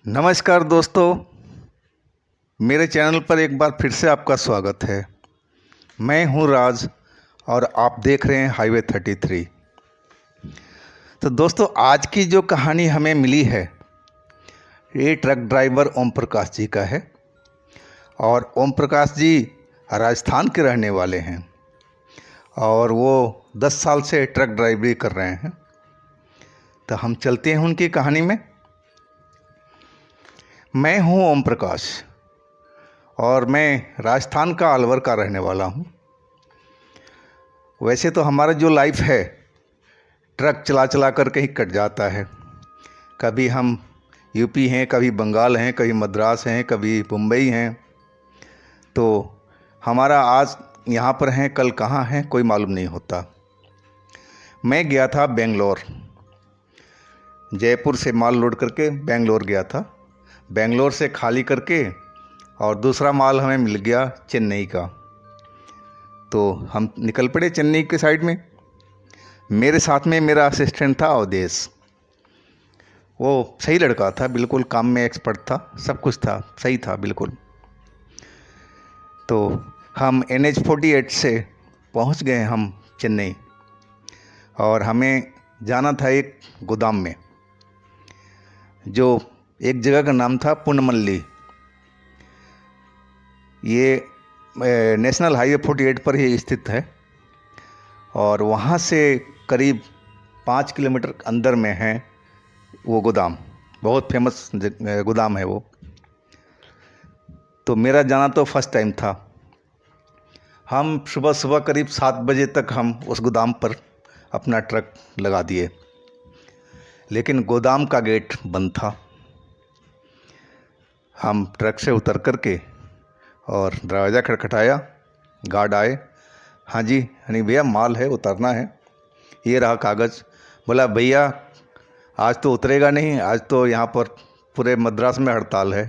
नमस्कार दोस्तों, मेरे चैनल पर एक बार फिर से आपका स्वागत है। मैं हूं राज और आप देख रहे हैं हाईवे 33। तो दोस्तों, आज की जो कहानी हमें मिली है ये ट्रक ड्राइवर ओम प्रकाश जी का है। और ओम प्रकाश जी राजस्थान के रहने वाले हैं और वो 10 साल से ट्रक ड्राइवरी कर रहे हैं। तो हम चलते हैं उनकी कहानी में। मैं हूं ओम प्रकाश और मैं राजस्थान का अलवर का रहने वाला हूं। वैसे तो हमारा जो लाइफ है ट्रक चला चला कर के ही कट जाता है। कभी हम यूपी हैं, कभी बंगाल हैं, कभी मद्रास हैं, कभी मुंबई हैं। तो हमारा आज यहाँ पर हैं, कल कहाँ हैं कोई मालूम नहीं होता। मैं गया था बेंगलोर, जयपुर से माल लोड करके बेंगलोर गया था। बेंगलोर से खाली करके और दूसरा माल हमें मिल गया चेन्नई का। तो हम निकल पड़े चेन्नई के साइड में। मेरे साथ में मेरा असिस्टेंट था अवधेश। वो सही लड़का था, बिल्कुल काम में एक्सपर्ट था, सब कुछ था, सही था बिल्कुल। तो हम NH-48 से पहुंच गए हम चेन्नई और हमें जाना था एक गोदाम में, जो एक जगह का नाम था पुनमल्ली। ये नेशनल हाईवे 48 पर ही स्थित है और वहाँ से करीब 5 किलोमीटर अंदर में है वो गोदाम। बहुत फेमस गोदाम है वो। तो मेरा जाना तो फर्स्ट टाइम था। हम सुबह सुबह करीब 7 बजे तक हम उस गोदाम पर अपना ट्रक लगा दिए, लेकिन गोदाम का गेट बंद था। हम ट्रक से उतर कर के और दरवाज़ा खटखटाया, गार्ड आए। हाँ जी, नहीं भैया माल है, उतरना है, ये रहा कागज़। बोला भैया आज तो उतरेगा नहीं, आज तो यहाँ पर पूरे मद्रास में हड़ताल है,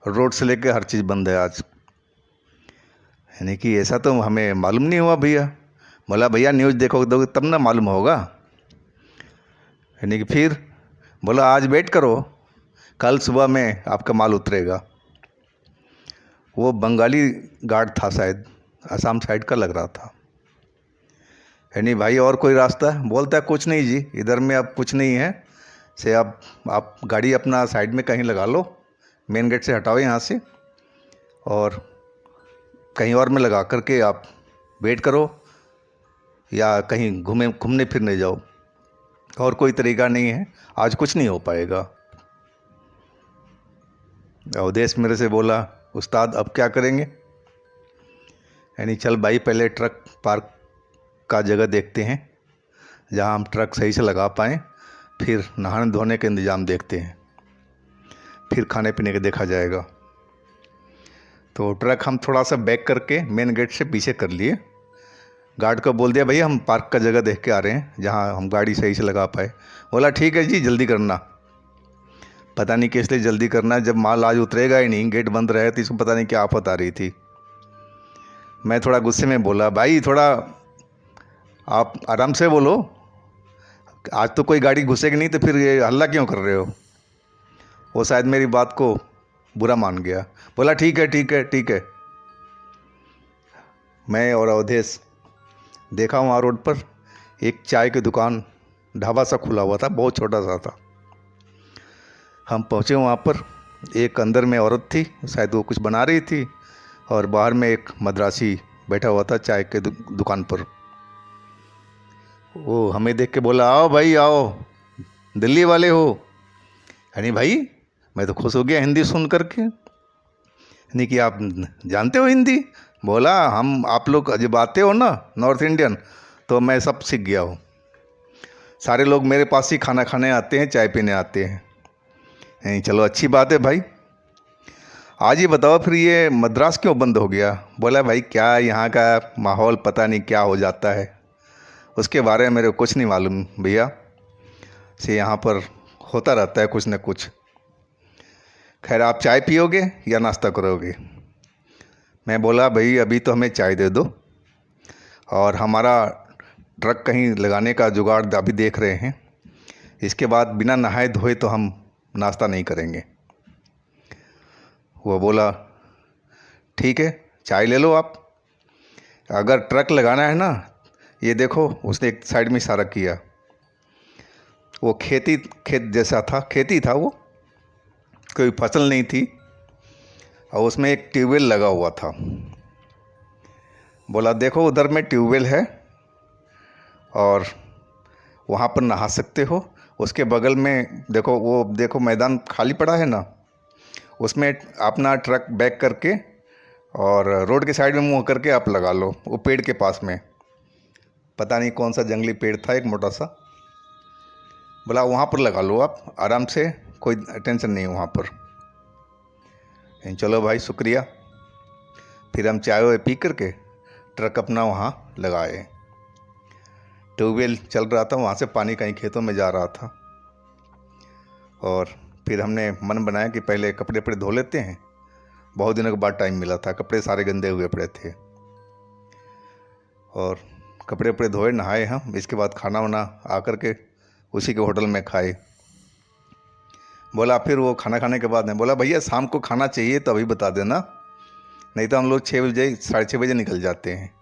रोड से लेके हर चीज़ बंद है आज। यानी कि ऐसा तो हमें मालूम नहीं हुआ भैया। बोला भैया न्यूज़ देखोगे तब ना मालूम होगा। यानी कि फिर बोला आज वेट करो, कल सुबह में आपका माल उतरेगा। वो बंगाली गार्ड था, शायद असम साइड का लग रहा था। यानी भाई और कोई रास्ता? बोलता है कुछ नहीं जी, इधर में अब कुछ नहीं है से आप गाड़ी अपना साइड में कहीं लगा लो, मेन गेट से हटाओ यहाँ से और कहीं और में लगा करके आप वेट करो या कहीं घूमने फिरने जाओ, और कोई तरीका नहीं है, आज कुछ नहीं हो पाएगा। अवधेश मेरे से बोला उस्ताद अब क्या करेंगे? यानी चल भाई पहले ट्रक पार्क का जगह देखते हैं जहां हम ट्रक सही से लगा पाएँ, फिर नहाने धोने के इंतज़ाम देखते हैं, फिर खाने पीने का देखा जाएगा। तो ट्रक हम थोड़ा सा बैक करके मेन गेट से पीछे कर लिए। गार्ड को बोल दिया भैया हम पार्क का जगह देख के आ रहे हैं जहां हम गाड़ी सही से लगा पाए। बोला ठीक है जी, जल्दी करना। पता नहीं किस लिए जल्दी करना है, जब माल आज उतरेगा ही नहीं, गेट बंद रहे तो इसको पता नहीं क्या आफत आ रही थी। मैं थोड़ा गुस्से में बोला भाई थोड़ा आप आराम से बोलो, आज तो कोई गाड़ी घुसेगी नहीं तो फिर ये हल्ला क्यों कर रहे हो? वो शायद मेरी बात को बुरा मान गया। बोला ठीक है ठीक है ठीक है। मैं और अवधेश देखा वहाँ रोड पर एक चाय की दुकान, ढाबा सा खुला हुआ था, बहुत छोटा सा था। हम पहुँचे वहाँ पर, एक अंदर में औरत थी, शायद वो कुछ बना रही थी, और बाहर में एक मद्रासी बैठा हुआ था चाय के दुकान पर। वो हमें देख के बोला आओ भाई आओ, दिल्ली वाले हो? यानी भाई मैं तो खुश हो गया हिंदी सुन करके। यानी कि आप जानते हो हिंदी? बोला हम आप लोग जब आते हो ना नॉर्थ इंडियन, तो मैं सब सीख गया हूँ। सारे लोग मेरे पास ही खाना खाने आते हैं, चाय पीने आते हैं। नहीं चलो अच्छी बात है भाई। आज ये बताओ फिर ये मद्रास क्यों बंद हो गया? बोला भाई क्या यहाँ का माहौल पता नहीं क्या हो जाता है, उसके बारे में मेरे को कुछ नहीं मालूम भैया, से यहाँ पर होता रहता है कुछ न कुछ। खैर आप चाय पियोगे या नाश्ता करोगे? मैं बोला भाई अभी तो हमें चाय दे दो, और हमारा ट्रक कहीं लगाने का जुगाड़ अभी देख रहे हैं, इसके बाद बिना नहाए धोए तो हम नाश्ता नहीं करेंगे। वो बोला ठीक है, चाय ले लो आप, अगर ट्रक लगाना है ना, ये देखो, उसने एक साइड में इशारा किया। वो खेत जैसा था, खेती था वो, कोई फसल नहीं थी, और उसमें एक ट्यूबवेल लगा हुआ था। बोला देखो उधर में ट्यूबवेल है और वहाँ पर नहा सकते हो, उसके बगल में देखो, वो देखो मैदान खाली पड़ा है ना, उसमें अपना ट्रक बैक करके और रोड के साइड में मुँह करके आप लगा लो, वो पेड़ के पास में, पता नहीं कौन सा जंगली पेड़ था एक मोटा सा। बोला वहाँ पर लगा लो आप आराम से, कोई टेंशन नहीं है वहाँ पर। चलो भाई शुक्रिया। फिर हम चाय वाय पी करके ट्रक अपना वहाँ लगाए। ट्यूबवेल चल रहा था, वहाँ से पानी कहीं खेतों में जा रहा था। और फिर हमने मन बनाया कि पहले कपड़े वपड़े धो लेते हैं, बहुत दिनों के बाद टाइम मिला था, कपड़े सारे गंदे हुए पड़े थे। और कपड़े वपड़े धोए, नहाए हम, इसके बाद खाना वाना आकर के उसी के होटल में खाए। बोला फिर वो खाना खाने के बाद ने बोला भैया शाम को खाना चाहिए तो अभी बता देना, नहीं तो हम लोग 6 बजे 6:30 निकल जाते हैं।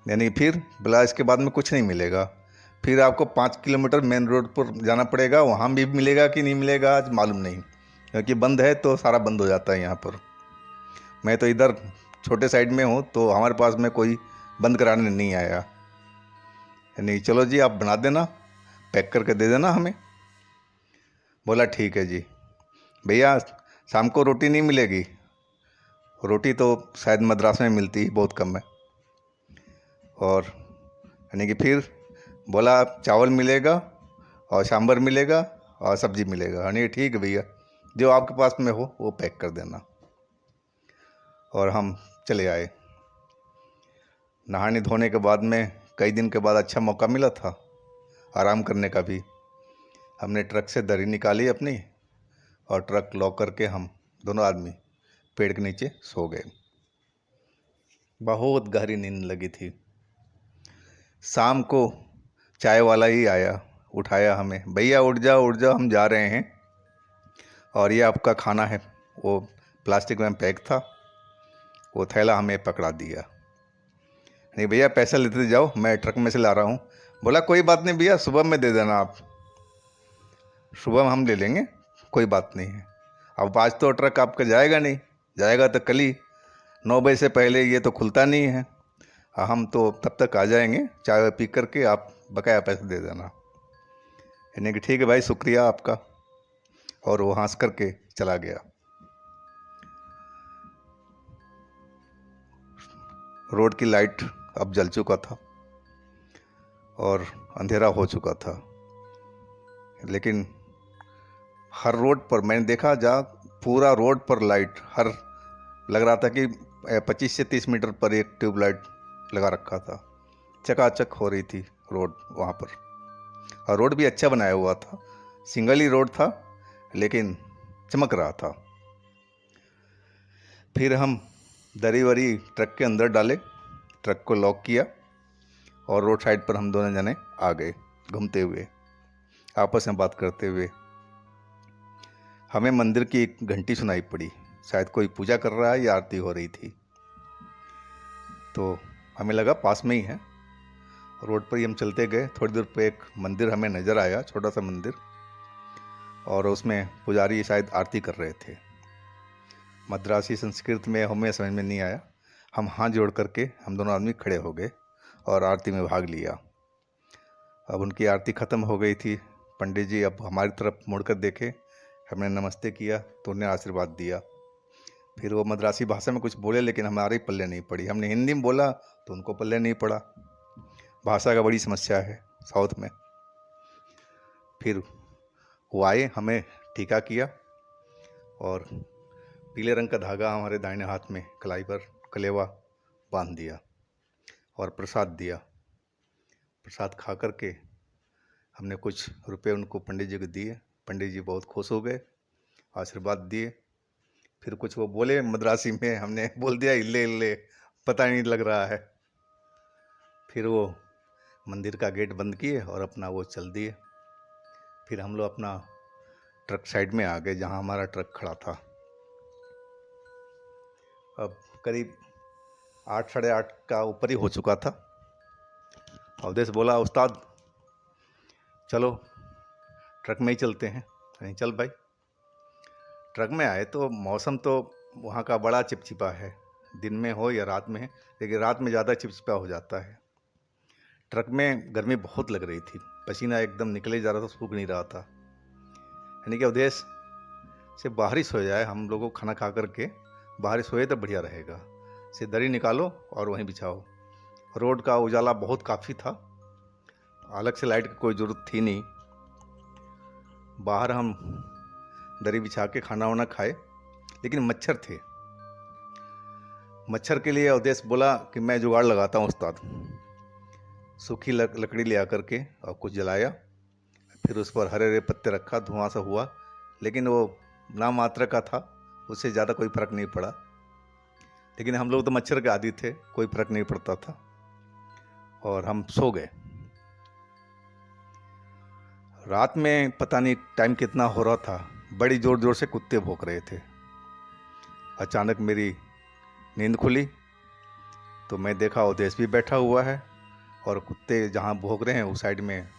यानी फिर बोला इसके बाद में कुछ नहीं मिलेगा, फिर आपको 5 किलोमीटर मेन रोड पर जाना पड़ेगा, वहाँ भी मिलेगा कि नहीं मिलेगा आज मालूम नहीं, क्योंकि बंद है तो सारा बंद हो जाता है यहाँ पर। मैं तो इधर छोटे साइड में हूँ तो हमारे पास में कोई बंद कराने नहीं आया। नहीं चलो जी आप बना देना, पैक करके दे देना हमें। बोला ठीक है जी। भैया शाम को रोटी नहीं मिलेगी, रोटी तो शायद मद्रास में मिलती ही बहुत कम है। और यानी कि फिर बोला चावल मिलेगा और सांभर मिलेगा और सब्जी मिलेगा। यानी ठीक है भैया, जो आपके पास में हो वो पैक कर देना। और हम चले आए। नहाने धोने के बाद में कई दिन के बाद अच्छा मौका मिला था आराम करने का भी। हमने ट्रक से दरी निकाली अपनी और ट्रक लॉक करके हम दोनों आदमी पेड़ के नीचे सो गए। बहुत गहरी नींद लगी थी। शाम को चाय वाला ही आया, उठाया हमें, भैया उठ जाओ हम जा रहे हैं, और ये आपका खाना है। वो प्लास्टिक में पैक था, वो थैला हमें पकड़ा दिया। नहीं भैया पैसा लेते जाओ, मैं ट्रक में से ला रहा हूँ। बोला कोई बात नहीं भैया, सुबह में दे देना आप, सुबह में हम ले लेंगे, कोई बात नहीं है। अब आज तो ट्रक आपका जाएगा नहीं, जाएगा तो कल ही, 9 बजे से पहले ये तो खुलता नहीं है। हम तो तब तक आ जाएंगे, चाय पी करके आप बकाया पैसा दे देना। यानी कि ठीक है भाई शुक्रिया आपका। और वो हंस करके चला गया। रोड की लाइट अब जल चुका था और अंधेरा हो चुका था, लेकिन हर रोड पर मैंने देखा, जहाँ पूरा रोड पर लाइट, हर लग रहा था कि 25 से 30 मीटर पर एक ट्यूबलाइट लगा रखा था, चकाचक हो रही थी रोड वहाँ पर। और रोड भी अच्छा बनाया हुआ था, सिंगल ही रोड था लेकिन चमक रहा था। फिर हम दरी वरी ट्रक के अंदर डाले, ट्रक को लॉक किया और रोड साइड पर हम दोनों जने आ गए, घूमते हुए, आपस में बात करते हुए। हमें मंदिर की एक घंटी सुनाई पड़ी, शायद कोई पूजा कर रहा है या आरती हो रही थी। तो हमें लगा पास में ही है, रोड पर ही हम चलते गए। थोड़ी दूर पे एक मंदिर हमें नज़र आया, छोटा सा मंदिर, और उसमें पुजारी शायद आरती कर रहे थे। मद्रासी संस्कृत में हमें समझ में नहीं आया। हम हाथ जोड़ करके हम दोनों आदमी खड़े हो गए और आरती में भाग लिया। अब उनकी आरती ख़त्म हो गई थी। पंडित जी अब हमारी तरफ मुड़कर देखे, हमने नमस्ते किया तो उन्हें आशीर्वाद दिया। फिर वो मद्रासी भाषा में कुछ बोले, लेकिन हमारे पल्ले नहीं पड़ी। हमने हिंदी में बोला तो उनको पल्ले नहीं पड़ा। भाषा का बड़ी समस्या है साउथ में। फिर वो आए, हमें टीका किया और पीले रंग का धागा हमारे दाहिने हाथ में कलाई पर कलेवा बांध दिया और प्रसाद दिया। प्रसाद खा कर के हमने कुछ रुपए उनको पंडित जी को दिए। पंडित जी बहुत खुश हो गए, आशीर्वाद दिए। फिर कुछ वो बोले मद्रासी में, हमने बोल दिया इल्ले इल्ले, पता नहीं लग रहा है। फिर वो मंदिर का गेट बंद किए और अपना वो चल दिए। फिर हम लोग अपना ट्रक साइड में आ गए, जहाँ हमारा ट्रक खड़ा था। अब करीब 8 साढ़े 8 का ऊपर ही हो चुका था। अवधेश बोला, उस्ताद चलो ट्रक में ही चलते हैं। कहीं चल भाई। ट्रक में आए तो मौसम तो वहाँ का बड़ा चिपचिपा है, दिन में हो या रात में है, लेकिन रात में ज़्यादा चिपचिपा हो जाता है। ट्रक में गर्मी बहुत लग रही थी, पसीना एकदम निकले जा रहा था, सूख नहीं रहा था। यानी कि अवधेश से बाहर ही सो जाए, हम लोगों को खाना खा करके बाहर ही सोए तो बढ़िया रहेगा। से दरी निकालो और वहीं बिछाओ। रोड का उजाला बहुत काफ़ी था, अलग से लाइट की कोई ज़रूरत थी नहीं। बाहर हम दरी बिछा के खाना वाना खाए, लेकिन मच्छर थे। मच्छर के लिए अवधेश बोला कि मैं जुगाड़ लगाता हूँ उस्ताद। सूखी लकड़ी ले आकर के और कुछ जलाया, फिर उस पर हरे हरे पत्ते रखा, धुआं सा हुआ, लेकिन वो नाम मात्र का था, उससे ज़्यादा कोई फ़र्क नहीं पड़ा। लेकिन हम लोग तो मच्छर के आदी थे, कोई फ़र्क नहीं पड़ता था, और हम सो गए। रात में पता नहीं टाइम कितना हो रहा था, बड़ी ज़ोर ज़ोर से कुत्ते भौंक रहे थे। अचानक मेरी नींद खुली तो मैं देखा अवधेश भी बैठा हुआ है और कुत्ते जहाँ भौंक रहे हैं उस साइड में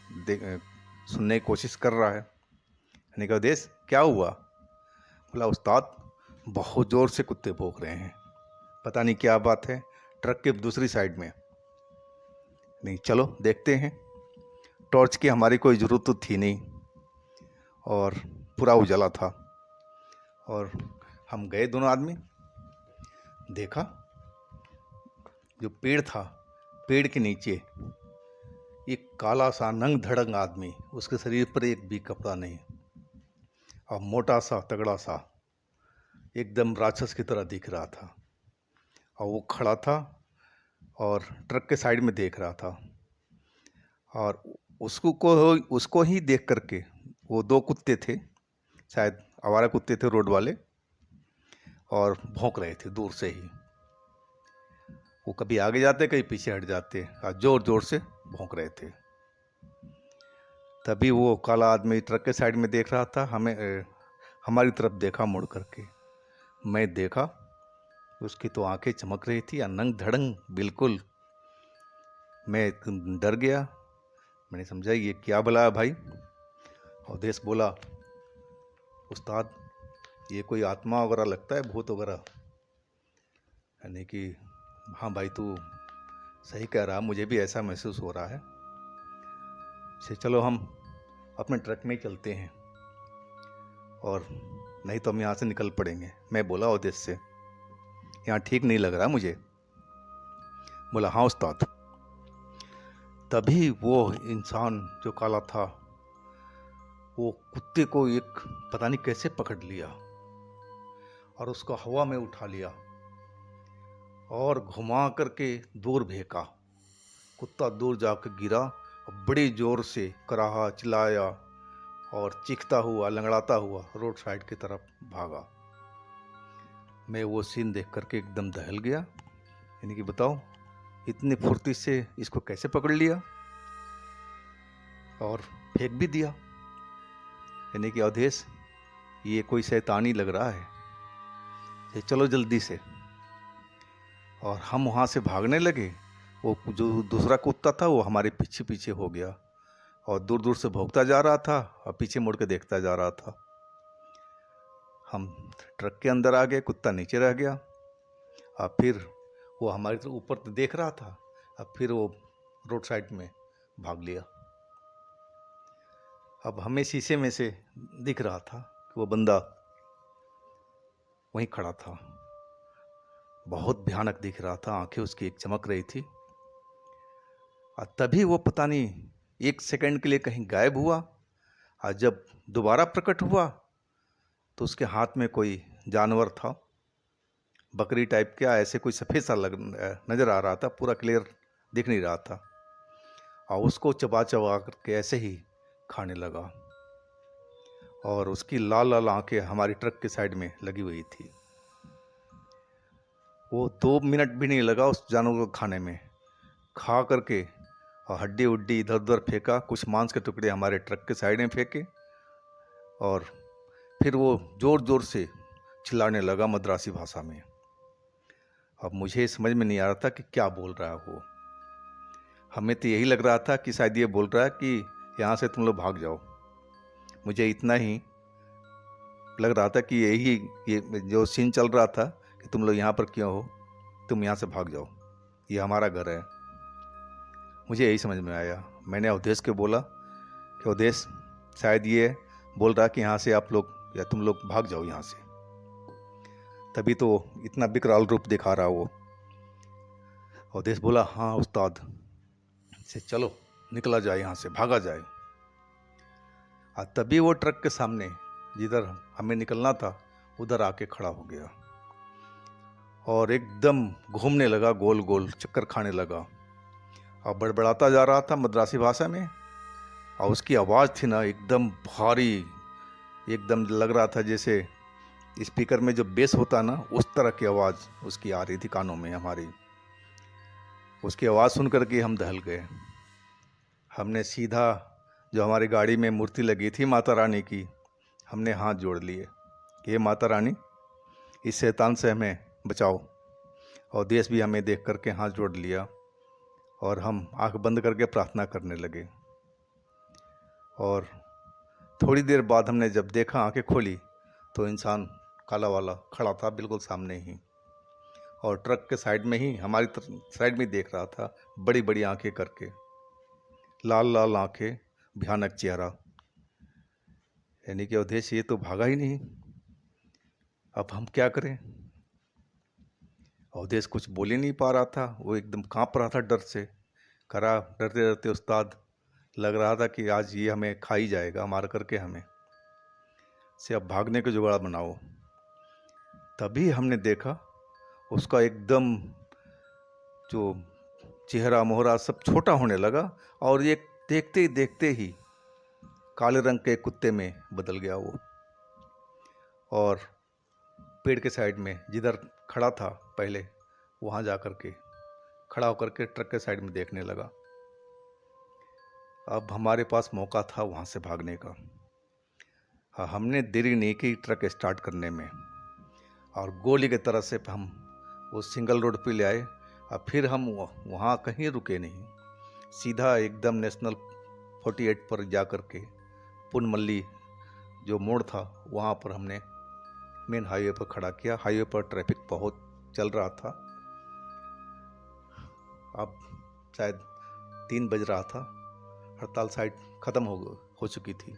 सुनने की कोशिश कर रहा है। मैंने कहा, अवधेश क्या हुआ? बोला, उस्ताद बहुत ज़ोर से कुत्ते भौंक रहे हैं, पता नहीं क्या बात है, ट्रक के दूसरी साइड में। नहीं, चलो देखते हैं। टॉर्च की हमारी कोई ज़रूरत तो थी नहीं और पूरा उजाला था, और हम गए दोनों आदमी। देखा जो पेड़ था, पेड़ के नीचे एक काला सा नंग धड़ंग आदमी, उसके शरीर पर एक भी कपड़ा नहीं, और मोटा सा तगड़ा सा, एकदम राक्षस की तरह दिख रहा था। और वो खड़ा था और ट्रक के साइड में देख रहा था, और उसको ही देख करके वो दो कुत्ते थे, शायद आवारा कुत्ते थे रोड वाले, और भौंक रहे थे दूर से ही। वो कभी आगे जाते, कभी पीछे हट जाते, और जोर जोर से भौंक रहे थे। तभी वो काला आदमी ट्रक के साइड में देख रहा था, हमारी तरफ देखा मुड़ करके। मैं देखा, उसकी तो आंखें चमक रही थी, नंग धड़ंग बिल्कुल। मैं डर गया, मैंने समझा ये क्या भला है भाई। अवधेश बोला, उस्ताद ये कोई आत्मा वगैरह लगता है, भूत वगैरह। यानी कि हाँ भाई, तू सही कह रहा, मुझे भी ऐसा महसूस हो रहा है। से चलो हम अपने ट्रक में ही चलते हैं, और नहीं तो हम यहाँ से निकल पड़ेंगे। मैं बोला अवधेश से, यहाँ ठीक नहीं लग रहा मुझे। बोला, हाँ उस्ताद। तभी वो इंसान जो काला था, वो कुत्ते को एक पता नहीं कैसे पकड़ लिया और उसको हवा में उठा लिया और घुमा करके दूर फेंका। कुत्ता दूर जाकर गिरा और बड़ी जोर से कराहा, चिल्लाया और चीखता हुआ, लंगड़ाता हुआ रोड साइड की तरफ भागा। मैं वो सीन देख करके एकदम दहल गया। यानी कि बताओ, इतनी फुर्ती से इसको कैसे पकड़ लिया और फेंक भी दिया। यानी कि अवधेश, ये कोई शैतानी लग रहा है, चलो जल्दी से। और हम वहाँ से भागने लगे। वो जो दूसरा कुत्ता था वो हमारे पीछे पीछे हो गया और दूर दूर से भौंकता जा रहा था और पीछे मुड़ के देखता जा रहा था। हम ट्रक के अंदर आ गए, कुत्ता नीचे रह गया, और फिर वो हमारी तरफ ऊपर तो देख रहा था, और फिर वो रोड साइड में भाग लिया। अब हमें शीशे में से दिख रहा था कि वो बंदा वहीं खड़ा था, बहुत भयानक दिख रहा था, आंखें उसकी एक चमक रही थी। और तभी वो पता नहीं 1 सेकंड के लिए कहीं गायब हुआ, और जब दोबारा प्रकट हुआ तो उसके हाथ में कोई जानवर था, बकरी टाइप का, ऐसे कोई सफ़ेद सा नज़र आ रहा था, पूरा क्लियर दिख नहीं रहा था, और उसको चबा चबा करके ऐसे ही खाने लगा। और उसकी लाल लाल आंखें हमारी ट्रक के साइड में लगी हुई थी। वो 2 मिनट भी नहीं लगा उस जानवर को खाने में, खा करके और हड्डी उड्डी इधर उधर फेंका, कुछ मांस के टुकड़े हमारे ट्रक के साइड में फेंके, और फिर वो ज़ोर ज़ोर से चिल्लाने लगा मद्रासी भाषा में। अब मुझे समझ में नहीं आ रहा था कि क्या बोल रहा है वो। हमें तो यही लग रहा था कि शायद ये बोल रहा है कि यहाँ से तुम लोग भाग जाओ। मुझे इतना ही लग रहा था कि ये जो सीन चल रहा था कि तुम लोग यहाँ पर क्यों हो, तुम यहाँ से भाग जाओ, ये हमारा घर है। मुझे यही समझ में आया। मैंने अवधेश को बोला कि अवधेश, शायद ये बोल रहा कि यहाँ से आप लोग या तुम लोग भाग जाओ यहाँ से। तभी तो इतना विकराल रूप दिखा रहा वो। अवधेश बोला, हाँ उस्ताद, से चलो निकला जाए यहाँ से, भागा जाए। तभी वो ट्रक के सामने जिधर हमें निकलना था उधर आके खड़ा हो गया और एकदम घूमने लगा, गोल गोल चक्कर खाने लगा और बड़बड़ाता जा रहा था मद्रासी भाषा में। और उसकी आवाज़ थी ना एकदम भारी, एकदम लग रहा था जैसे स्पीकर में जो बेस होता ना, उस तरह की आवाज़ उसकी आ रही थी कानों में हमारी। उसकी आवाज़ सुन करके हम दहल गए। हमने सीधा जो हमारी गाड़ी में मूर्ति लगी थी माता रानी की, हमने हाथ जोड़ लिए कि हे माता रानी, इस शैतान से हमें बचाओ। और देश भी हमें देख करके हाथ जोड़ लिया और हम आंख बंद करके प्रार्थना करने लगे। और थोड़ी देर बाद हमने जब देखा, आंखें खोली, तो इंसान काला वाला खड़ा था बिल्कुल सामने ही और ट्रक के साइड में ही, हमारी साइड में देख रहा था, बड़ी बड़ी आंखें करके, लाल लाल आंखें, भयानक चेहरा। यानी कि अवधेश ये तो भागा ही नहीं, अब हम क्या करें। अवधेश कुछ बोल ही नहीं पा रहा था, वो एकदम कांप रहा था डर से। करा डरते डरते उस्ताद, लग रहा था कि आज ये हमें खा ही जाएगा, मार करके हमें, से अब भागने के जुगाड़ बनाओ। तभी हमने देखा उसका एकदम जो चेहरा मोहरा सब छोटा होने लगा और ये देखते ही काले रंग के कुत्ते में बदल गया वो। और पेड़ के साइड में जिधर खड़ा था पहले, वहाँ जा कर के खड़ा होकर के ट्रक के साइड में देखने लगा। अब हमारे पास मौका था वहाँ से भागने का। हाँ, हमने देरी नहीं की ट्रक स्टार्ट करने में और गोली की तरह से हम वो सिंगल रोड पे ले आए। और फिर हम वहाँ कहीं रुके नहीं, सीधा एकदम नेशनल 48 पर जा कर के पुनमल्ली जो मोड़ था वहाँ पर हमने मेन हाईवे पर खड़ा किया। हाईवे पर ट्रैफिक बहुत चल रहा था। अब शायद 3 बज रहा था, हड़ताल साइड ख़त्म हो चुकी थी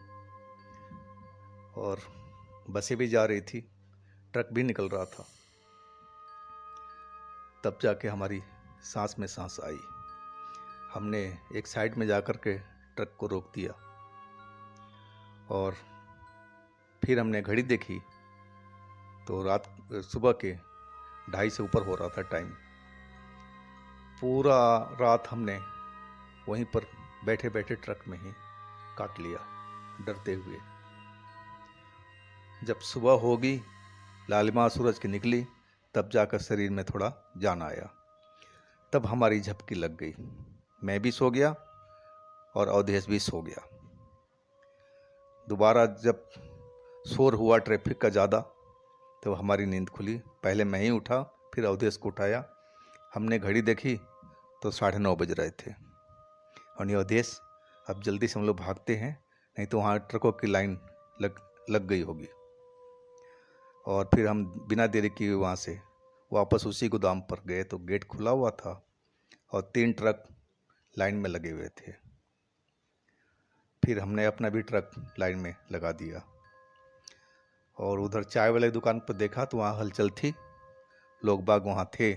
और बसें भी जा रही थी, ट्रक भी निकल रहा था। तब जाके हमारी सांस में सांस आई। हमने एक साइड में जा कर के ट्रक को रोक दिया और फिर हमने घड़ी देखी तो सुबह के 2:30 से ऊपर हो रहा था टाइम। पूरा रात हमने वहीं पर बैठे बैठे ट्रक में ही काट लिया, डरते हुए। जब सुबह होगी, लालिमा सूरज की निकली, तब जाकर शरीर में थोड़ा जान आया। तब हमारी झपकी लग गई, मैं भी सो गया और अवधेश भी सो गया। दोबारा जब शोर हुआ ट्रैफिक का ज़्यादा, तो हमारी नींद खुली। पहले मैं ही उठा, फिर अवधेश को उठाया। हमने घड़ी देखी तो 9:30 बज रहे थे। और अवधेश, अब जल्दी से हम लोग भागते हैं, नहीं तो वहाँ ट्रकों की लाइन लग गई होगी। और फिर हम बिना देरी किए वहाँ से वापस उसी गोदाम पर गए तो गेट खुला हुआ था और 3 ट्रक लाइन में लगे हुए थे। फिर हमने अपना भी ट्रक लाइन में लगा दिया और उधर चाय वाले दुकान पर देखा तो वहाँ हलचल थी, लोग बाग वहाँ थे।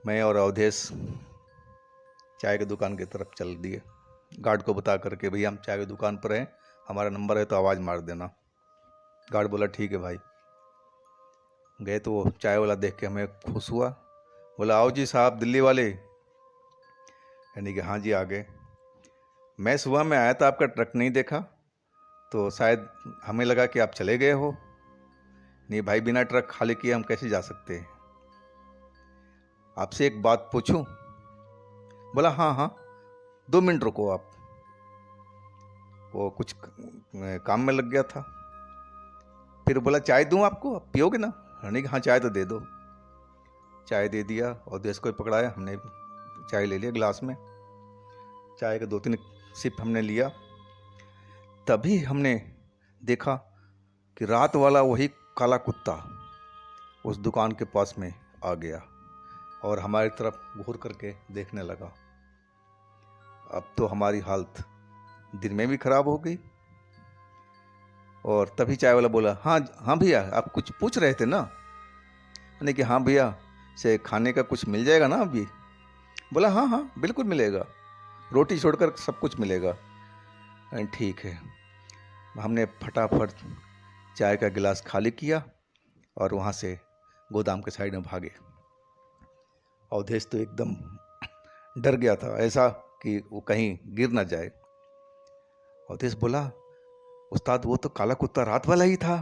मैं और अवधेश चाय की दुकान की तरफ चल दिए, गार्ड को बता करके, भैया हम चाय की दुकान पर हैं, हमारा नंबर है तो आवाज़ मार देना। गार्ड बोला ठीक है भाई। गए तो वो चाय वाला देख के हमें खुश हुआ, बोला आओ जी साहब दिल्ली वाले। यानी कि हाँ जी आ गए। मैं सुबह में आया था, आपका ट्रक नहीं देखा तो शायद हमें लगा कि आप चले गए हो। नहीं भाई, बिना ट्रक खाली किए हम कैसे जा सकते हैं। आपसे एक बात पूछूं? बोला हाँ हाँ 2 मिनट रुको आप, वो कुछ काम में लग गया था। फिर बोला चाय दूं आपको, आप पियोगे ना? नहीं हाँ चाय तो दे दो। चाय दे दिया और देश को पकड़ाया, हमने चाय ले लिया गिलास में। चाय के 2-3 सिप हमने लिया, तभी हमने देखा कि रात वाला वही काला कुत्ता उस दुकान के पास में आ गया और हमारी तरफ घूर करके देखने लगा। अब तो हमारी हालत दिन में भी ख़राब हो गई। और तभी चाय वाला बोला, हाँ हाँ भैया, आप कुछ पूछ रहे थे ना? मैंने कि हाँ भैया, से खाने का कुछ मिल जाएगा ना अभी? बोला हाँ हाँ बिल्कुल मिलेगा, रोटी छोड़कर सब कुछ मिलेगा। ठीक है। हमने फटाफट चाय का गिलास खाली किया और वहाँ से गोदाम के साइड में भागे। अवधेश तो एकदम डर गया था, ऐसा कि वो कहीं गिर ना जाए। अवधेश बोला, उस्ताद वो तो काला कुत्ता रात वाला ही था।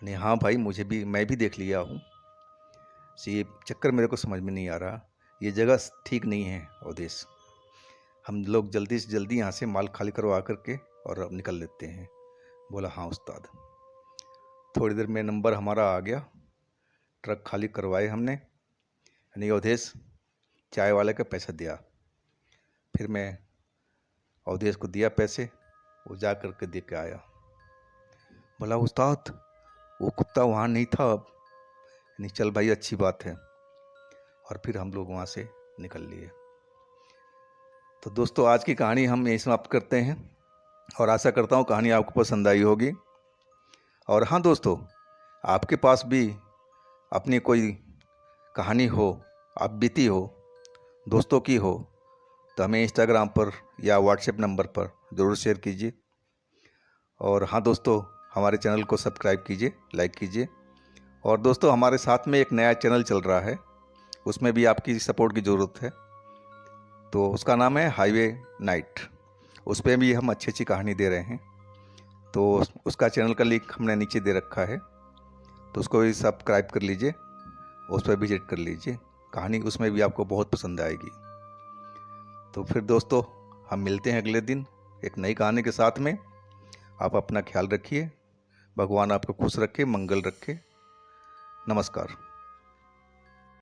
नहीं हाँ भाई, मैं भी देख लिया हूँ। ये चक्कर मेरे को समझ में नहीं आ रहा, ये जगह ठीक नहीं है अवधेश। हम लोग जल्दी से जल्दी यहाँ से माल खाली करवा करके और अब निकल लेते हैं। बोला हाँ उस्ताद। थोड़ी देर में नंबर हमारा आ गया, ट्रक खाली करवाए हमने। यानी अवधेश चाय वाले का पैसा दिया। फिर मैं अवधेश को दिया पैसे, वो जा कर के दे के आया। बोला उस्ताद वो कुत्ता वहाँ नहीं था अब। नहीं चल भाई, अच्छी बात है। और फिर हम लोग वहाँ से निकल लिए। तो दोस्तों, आज की कहानी हम यहीं समाप्त करते हैं और आशा करता हूँ कहानी आपको पसंद आई होगी। और हाँ दोस्तों, आपके पास भी अपनी कोई कहानी हो, आप बीती हो, दोस्तों की हो, तो हमें इंस्टाग्राम पर या व्हाट्सएप नंबर पर ज़रूर शेयर कीजिए। और हाँ दोस्तों, हमारे चैनल को सब्सक्राइब कीजिए, लाइक कीजिए। और दोस्तों, हमारे साथ में एक नया चैनल चल रहा है, उसमें भी आपकी सपोर्ट की ज़रूरत है। तो उसका नाम है हाईवे नाइट। उस पर भी हम अच्छी अच्छी कहानी दे रहे हैं। तो उसका चैनल का लिंक हमने नीचे दे रखा है, तो उसको भी सब्सक्राइब कर लीजिए, उस पर विजिट कर लीजिए। कहानी उसमें भी आपको बहुत पसंद आएगी। तो फिर दोस्तों, हम मिलते हैं अगले दिन एक नई कहानी के साथ में। आप अपना ख्याल रखिए, भगवान आपको खुश रखे, मंगल रखे। नमस्कार।